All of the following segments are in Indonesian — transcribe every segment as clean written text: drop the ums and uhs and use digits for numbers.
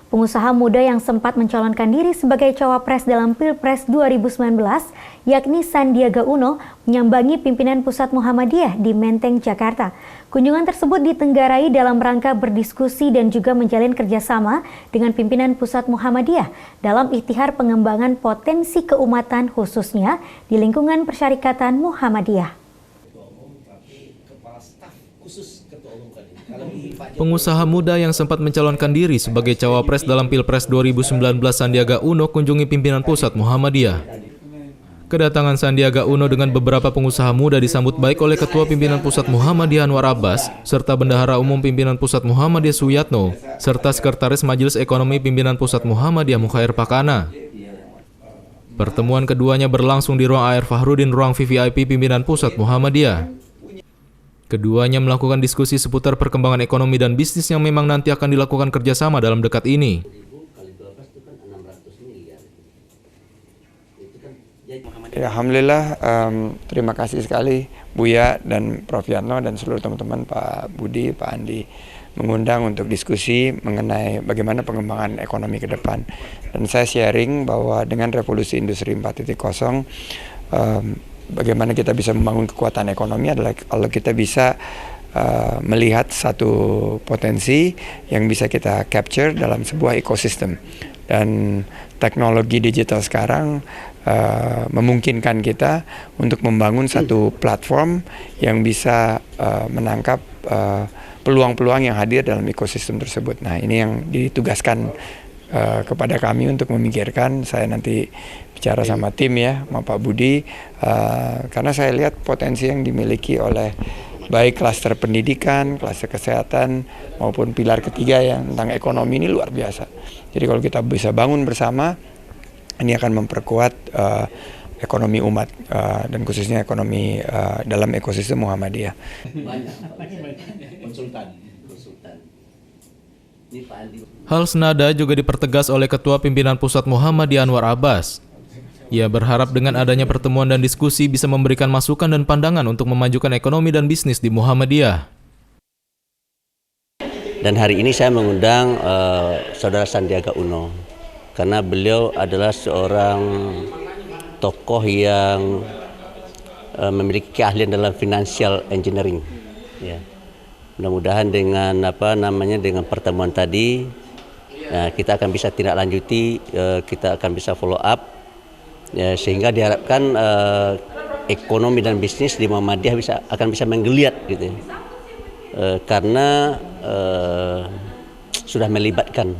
pengusaha muda yang sempat mencalonkan diri sebagai cawapres dalam Pilpres 2019, yakni Sandiaga Uno, menyambangi pimpinan Pusat Muhammadiyah di Menteng, Jakarta. Kunjungan tersebut ditenggarai dalam rangka berdiskusi dan juga menjalin kerjasama dengan pimpinan Pusat Muhammadiyah dalam ikhtiar pengembangan potensi keumatan khususnya di lingkungan Persyarikatan Muhammadiyah. Pengusaha muda yang sempat mencalonkan diri sebagai cawapres dalam Pilpres 2019 Sandiaga Uno kunjungi pimpinan Pusat Muhammadiyah. Kedatangan Sandiaga Uno dengan beberapa pengusaha muda disambut baik oleh Ketua Pimpinan Pusat Muhammadiyah Anwar Abbas, serta Bendahara Umum Pimpinan Pusat Muhammadiyah Suyatno, serta Sekretaris Majelis Ekonomi Pimpinan Pusat Muhammadiyah Mukhair Pakana. Pertemuan keduanya berlangsung di ruang AR Fahrudin, ruang VVIP Pimpinan Pusat Muhammadiyah. Keduanya melakukan diskusi seputar perkembangan ekonomi dan bisnis yang memang nanti akan dilakukan kerjasama dalam dekat ini. Alhamdulillah, terima kasih sekali Buya dan Prof. Yatno dan seluruh teman-teman, Pak Budi, Pak Andi, mengundang untuk diskusi mengenai bagaimana pengembangan ekonomi ke depan. Dan saya sharing bahwa dengan revolusi industri 4.0, bagaimana kita bisa membangun kekuatan ekonomi adalah kalau kita bisa melihat satu potensi yang bisa kita capture dalam sebuah ekosistem. Dan teknologi digital sekarang memungkinkan kita untuk membangun satu platform yang bisa menangkap peluang-peluang yang hadir dalam ekosistem tersebut. Nah, ini yang ditugaskan kepada kami untuk memikirkan. Saya nanti bicara sama tim ya, sama Pak Budi, karena saya lihat potensi yang dimiliki oleh baik klaster pendidikan, klaster kesehatan, maupun pilar ketiga yang tentang ekonomi ini luar biasa. Jadi kalau kita bisa bangun bersama, ini akan memperkuat ekonomi umat dan khususnya ekonomi dalam ekosistem Muhammadiyah. Hal senada juga dipertegas oleh Ketua Pimpinan Pusat Muhammadiyah Anwar Abbas. Ia berharap dengan adanya pertemuan dan diskusi bisa memberikan masukan dan pandangan untuk memajukan ekonomi dan bisnis di Muhammadiyah. Dan hari ini saya mengundang Saudara Sandiaga Uno karena beliau adalah seorang tokoh yang memiliki keahlian dalam financial engineering. Ya. Mudah-mudahan dengan dengan pertemuan tadi kita akan bisa tindak lanjuti, kita akan bisa follow up. Ya, sehingga diharapkan ekonomi dan bisnis di Muhammadiyah akan bisa menggeliat gitu, karena sudah melibatkan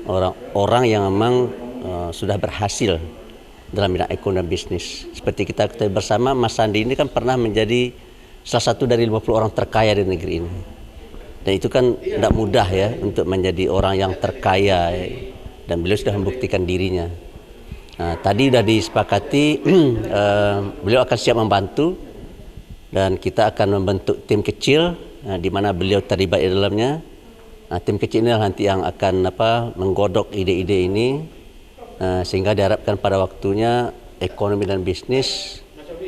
orang-orang yang memang sudah berhasil dalam bidang ekonomi dan bisnis. Seperti kita ketahui bersama, Mas Sandi ini kan pernah menjadi salah satu dari 50 orang terkaya di negeri ini, dan itu kan tidak mudah ya untuk menjadi orang yang terkaya, dan beliau sudah membuktikan dirinya. Nah, tadi sudah disepakati beliau akan siap membantu dan kita akan membentuk tim kecil di mana beliau terlibat di dalamnya. Nah, tim kecil ini nanti yang akan menggodok ide-ide ini sehingga diharapkan pada waktunya ekonomi dan bisnis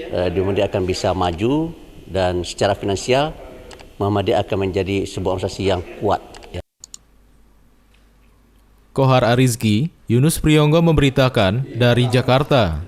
di Muhammadiyah akan bisa maju dan secara finansial Muhammadiyah akan menjadi sebuah organisasi yang kuat. Kohar Arizki, Yunus Priyonggo memberitakan dari Jakarta.